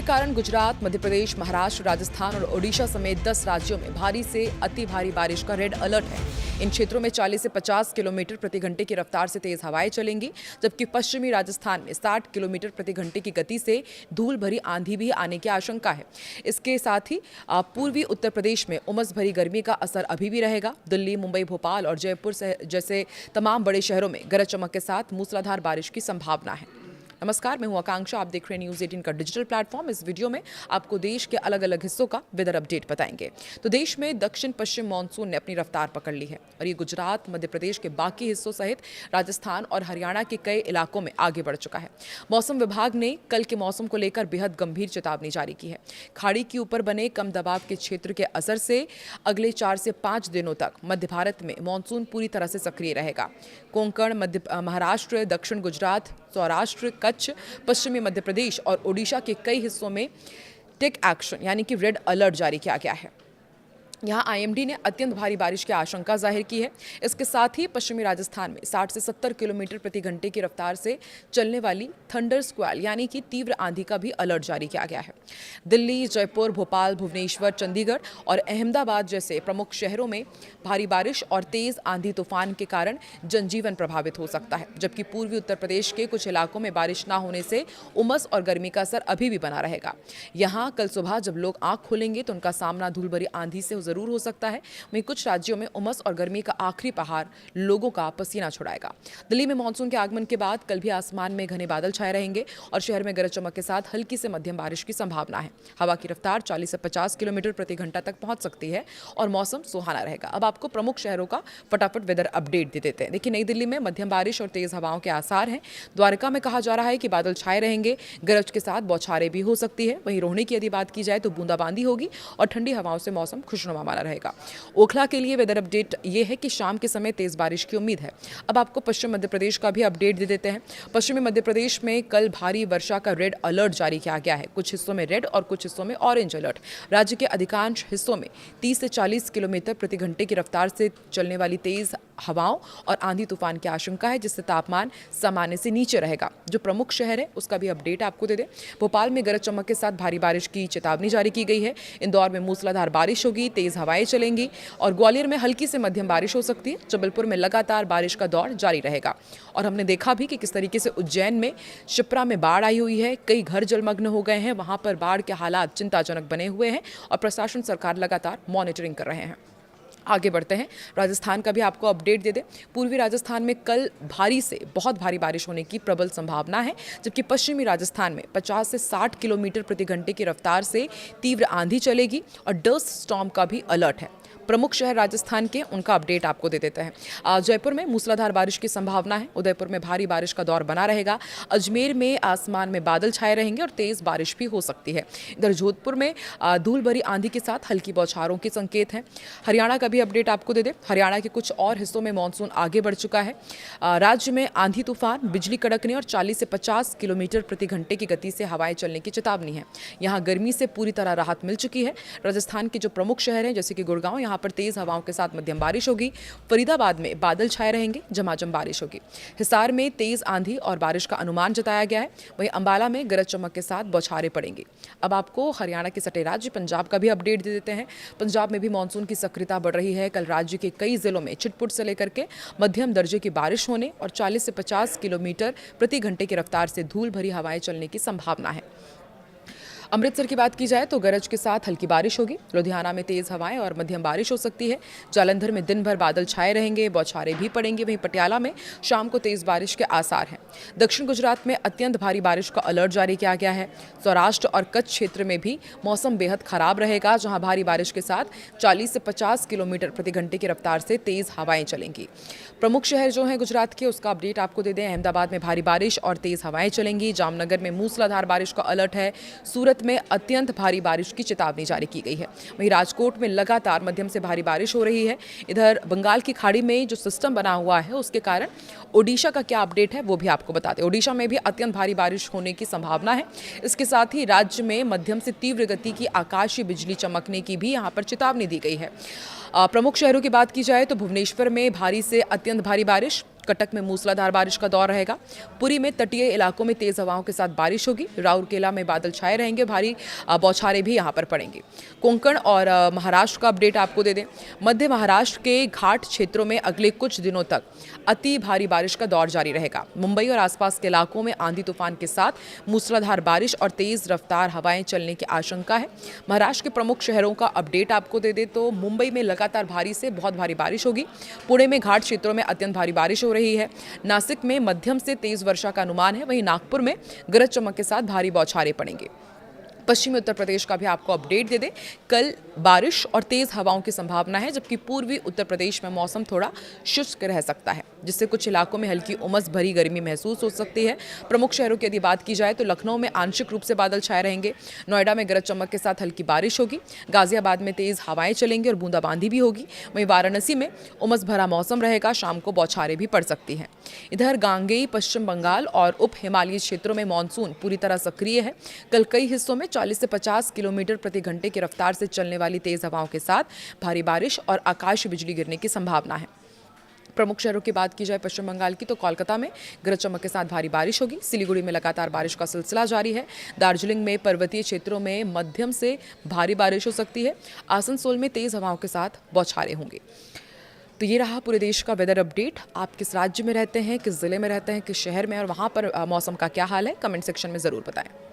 के कारण गुजरात, मध्य प्रदेश, महाराष्ट्र, राजस्थान और ओडिशा समेत 10 राज्यों में भारी से अति भारी बारिश का रेड अलर्ट है। इन क्षेत्रों में 40 से 50 किलोमीटर प्रति घंटे की रफ्तार से तेज हवाएं चलेंगी, जबकि पश्चिमी राजस्थान में 60 किलोमीटर प्रति घंटे की गति से धूल भरी आंधी भी आने की आशंका है। इसके साथ ही पूर्वी उत्तर प्रदेश में उमस भरी गर्मी का असर अभी भी रहेगा। दिल्ली, मुंबई, भोपाल और जयपुर जैसे तमाम बड़े शहरों में गरज चमक के साथ मूसलाधार बारिश की संभावना है। नमस्कार, मैं हूं आकांक्षा। आप देख रहे हैं न्यूज़ 18 का डिजिटल प्लेटफॉर्म। इस वीडियो में आपको देश के अलग अलग हिस्सों का वेदर अपडेट बताएंगे। तो देश में दक्षिण पश्चिम मानसून ने अपनी रफ्तार पकड़ ली है और ये गुजरात, मध्य प्रदेश के बाकी हिस्सों सहित राजस्थान और हरियाणा के कई इलाकों में आगे बढ़ चुका है। मौसम विभाग ने कल के मौसम को लेकर बेहद गंभीर चेतावनी जारी की है। खाड़ी के ऊपर बने कम दबाव के क्षेत्र के असर से अगले 4 से 5 दिनों तक मध्य भारत में मानसून पूरी तरह से सक्रिय रहेगा। कोंकण, महाराष्ट्र, दक्षिण गुजरात, सौराष्ट्र, कच्छ, पश्चिमी मध्य प्रदेश और ओडिशा के कई हिस्सों में टेक एक्शन यानी कि रेड अलर्ट जारी किया गया है। यहाँ आईएमडी ने अत्यंत भारी बारिश की आशंका जाहिर की है। इसके साथ ही पश्चिमी राजस्थान में 60 से 70 किलोमीटर प्रति घंटे की रफ्तार से चलने वाली थंडर स्क्वेल यानी कि तीव्र आंधी का भी अलर्ट जारी किया गया है। दिल्ली, जयपुर, भोपाल, भुवनेश्वर, चंडीगढ़ और अहमदाबाद जैसे प्रमुख शहरों में भारी बारिश और तेज आंधी तूफान के कारण जनजीवन प्रभावित हो सकता है, जबकि पूर्वी उत्तर प्रदेश के कुछ इलाकों में बारिश न होने से उमस और गर्मी का असर अभी भी बना रहेगा। यहाँ कल सुबह जब लोग आंख खोलेंगे तो उनका सामना धूल भरी आंधी से जरूर हो सकता है। वहीं कुछ राज्यों में उमस और गर्मी का आखिरी पहाड़ लोगों का पसीना छुड़ाएगा। दिल्ली में मानसून के आगमन के बाद कल भी आसमान में घने बादल छाए रहेंगे और शहर में गरज चमक के साथ हल्की से मध्यम बारिश की संभावना है। हवा की रफ्तार 40 से 50 किलोमीटर प्रति घंटा तक पहुंच सकती है और मौसम सुहाना रहेगा। अब आपको प्रमुख शहरों का फटाफट वेदर अपडेट दे देते हैं। देखिए, नई दिल्ली में मध्यम बारिश और तेज हवाओं के आसार हैं। द्वारका में कहा जा रहा है कि बादल छाए रहेंगे, गरज के साथ बौछारें भी हो सकती है। वहीं रोहिणी की यदि बात की जाए तो बूंदाबांदी होगी और ठंडी हवाओं से मौसम खुशनुमा बना रहेगा। ओखला के लिए वेदर अपडेट ये है कि शाम के समय तेज बारिश की उम्मीद है। अब आपको पश्चिम मध्य प्रदेश का भी अपडेट दे देते हैं। पश्चिमी मध्य प्रदेश में कल भारी वर्षा का रेड अलर्ट जारी किया गया है। कुछ हिस्सों में रेड और कुछ हिस्सों में ऑरेंज अलर्ट। राज्य के अधिकांश हिस्सों में 30 से 40 किलोमीटर प्रति घंटे की रफ्तार से चलने वाली तेज हवाओं और आंधी तूफान की आशंका है, जिससे तापमान सामान्य से नीचे रहेगा। जो प्रमुख शहर है उसका भी अपडेट आपको दे दें। भोपाल में गरज चमक के साथ भारी बारिश की चेतावनी जारी की गई है। इंदौर में मूसलाधार बारिश होगी, तेज हवाएं चलेंगी और ग्वालियर में हल्की से मध्यम बारिश हो सकती है। जबलपुर में लगातार बारिश का दौर जारी रहेगा और हमने देखा भी कि किस तरीके से उज्जैन में शिप्रा में बाढ़ आई हुई है। कई घर जलमग्न हो गए हैं। वहां पर बाढ़ के हालात चिंताजनक बने हुए हैं और प्रशासन, सरकार लगातार मॉनिटरिंग कर रहे हैं। आगे बढ़ते हैं, राजस्थान का भी आपको अपडेट दे दें। पूर्वी राजस्थान में कल भारी से बहुत भारी बारिश होने की प्रबल संभावना है, जबकि पश्चिमी राजस्थान में 50 से 60 किलोमीटर प्रति घंटे की रफ्तार से तीव्र आंधी चलेगी और डस्ट स्टॉर्म का भी अलर्ट है। प्रमुख शहर राजस्थान के उनका अपडेट आपको दे देते हैं। जयपुर में मूसलाधार बारिश की संभावना है। उदयपुर में भारी बारिश का दौर बना रहेगा। अजमेर में आसमान में बादल छाए रहेंगे और तेज बारिश भी हो सकती है। इधर जोधपुर में धूल भरी आंधी के साथ हल्की बौछारों के संकेत हैं। हरियाणा का भी अपडेट आपको दे दें। हरियाणा के कुछ और हिस्सों में मानसून आगे बढ़ चुका है। राज्य में आंधी तूफान, बिजली कड़कने और 40 से 50 किलोमीटर प्रति घंटे की गति से हवाएं चलने की चेतावनी है। यहाँ गर्मी से पूरी तरह राहत मिल चुकी है। राजस्थान के जो प्रमुख शहर हैं जैसे कि गुड़गांव, यहाँ पर तेज हवाओं के साथ मध्यम बारिश होगी। फरीदाबाद में बादल छाए रहेंगे, झमाझम बारिश होगी। हिसार में तेज आंधी और बारिश का अनुमान जताया गया है। वहीं अंबाला में गरज चमक के साथ बौछारें पड़ेंगी। अब आपको हरियाणा के सटे राज्य पंजाब का भी अपडेट दे देते हैं। पंजाब में भी मानसून की सक्रियता बढ़ रही है। कल राज्य के कई जिलों में छिटपुट से लेकर के मध्यम दर्जे की बारिश होने और 40 से 50 किलोमीटर प्रति घंटे की रफ्तार से धूल भरी हवाएं चलने की संभावना है। अमृतसर की बात की जाए तो गरज के साथ हल्की बारिश होगी। लुधियाना में तेज हवाएं और मध्यम बारिश हो सकती है। जालंधर में दिन भर बादल छाए रहेंगे, बौछारें भी पड़ेंगी। वहीं पटियाला में शाम को तेज बारिश के आसार हैं। दक्षिण गुजरात में अत्यंत भारी बारिश का अलर्ट जारी किया गया है। सौराष्ट्र और कच्छ क्षेत्र में भी मौसम बेहद खराब रहेगा, जहां भारी बारिश के साथ 40 से 50 किलोमीटर प्रति घंटे की रफ्तार से तेज हवाएं चलेंगी। प्रमुख शहर जो हैं गुजरात के, उसका अपडेट आपको दे दें। अहमदाबाद में भारी बारिश और तेज हवाएं चलेंगी। जामनगर में मूसलाधार बारिश का अलर्ट है। सूरत में अत्यंत भारी बारिश की चेतावनी जारी की गई है। वहीं राजकोट में लगातार मध्यम से भारी बारिश हो रही है। इधर बंगाल की खाड़ी में जो सिस्टम बना हुआ है उसके कारण ओडिशा का क्या अपडेट है वो भी आपको बताते हैं। ओडिशा में भी अत्यंत भारी बारिश होने की संभावना है। इसके साथ ही राज्य में मध्यम से तीव्र गति की आकाशीय बिजली चमकने की भी यहाँ पर चेतावनी दी गई है। प्रमुख शहरों की बात की जाए तो भुवनेश्वर में भारी से अत्यंत भारी बारिश, कटक में मूसलाधार बारिश का दौर रहेगा। पुरी में तटीय इलाकों में तेज हवाओं के साथ बारिश होगी। राउरकेला में बादल छाए रहेंगे, भारी बौछारें भी यहां पर पड़ेंगी। कोंकण और महाराष्ट्र का अपडेट आपको दे दें। मध्य महाराष्ट्र के घाट क्षेत्रों में अगले कुछ दिनों तक अति भारी बारिश का दौर जारी रहेगा। मुंबई और आसपास के इलाकों में आंधी तूफान के साथ मूसलाधार बारिश और तेज रफ्तार हवाएं चलने की आशंका है। महाराष्ट्र के प्रमुख शहरों का अपडेट आपको दे दें तो मुंबई में लगातार भारी से बहुत भारी बारिश होगी। पुणे में घाट क्षेत्रों में अत्यंत भारी बारिश हो रही है। नासिक में मध्यम से तेज वर्षा का अनुमान है। वहीं नागपुर में गरज चमक के साथ भारी बौछारें पड़ेंगी। पश्चिमी उत्तर प्रदेश का भी आपको अपडेट दे दें। कल बारिश और तेज हवाओं की संभावना है, जबकि पूर्वी उत्तर प्रदेश में मौसम थोड़ा शुष्क रह सकता है, जिससे कुछ इलाकों में हल्की उमस भरी गर्मी महसूस हो सकती है। प्रमुख शहरों की यदि बात की जाए तो लखनऊ में आंशिक रूप से बादल छाए रहेंगे। नोएडा में गरज चमक के साथ हल्की बारिश होगी। गाजियाबाद में तेज हवाएं चलेंगी और बूंदाबांदी भी होगी। वहीं वाराणसी में उमस भरा मौसम रहेगा। शाम को बौछारें भी पड़ सकती हैं। इधर गांगेय, पश्चिम बंगाल और उप हिमालयी क्षेत्रों में मानसून पूरी तरह सक्रिय है। कल कई हिस्सों में 40 से 50 किलोमीटर प्रति घंटे की रफ्तार से चलने वाली तेज हवाओं के साथ भारी बारिश और आकाशीय बिजली गिरने की संभावना है। प्रमुख शहरों की बात की जाए पश्चिम बंगाल की तो कोलकाता में गरज चमक के साथ भारी बारिश होगी। सिलीगुड़ी में लगातार बारिश का सिलसिला जारी है। दार्जिलिंग में पर्वतीय क्षेत्रों में मध्यम से भारी बारिश हो सकती है। आसनसोल में तेज हवाओं के साथ बौछारें होंगी। तो ये रहा पूरे देश का वेदर अपडेट। आप किस राज्य में रहते हैं, किस जिले में रहते हैं, किस शहर में, और वहाँ पर मौसम का क्या हाल है, कमेंट सेक्शन में ज़रूर बताएं।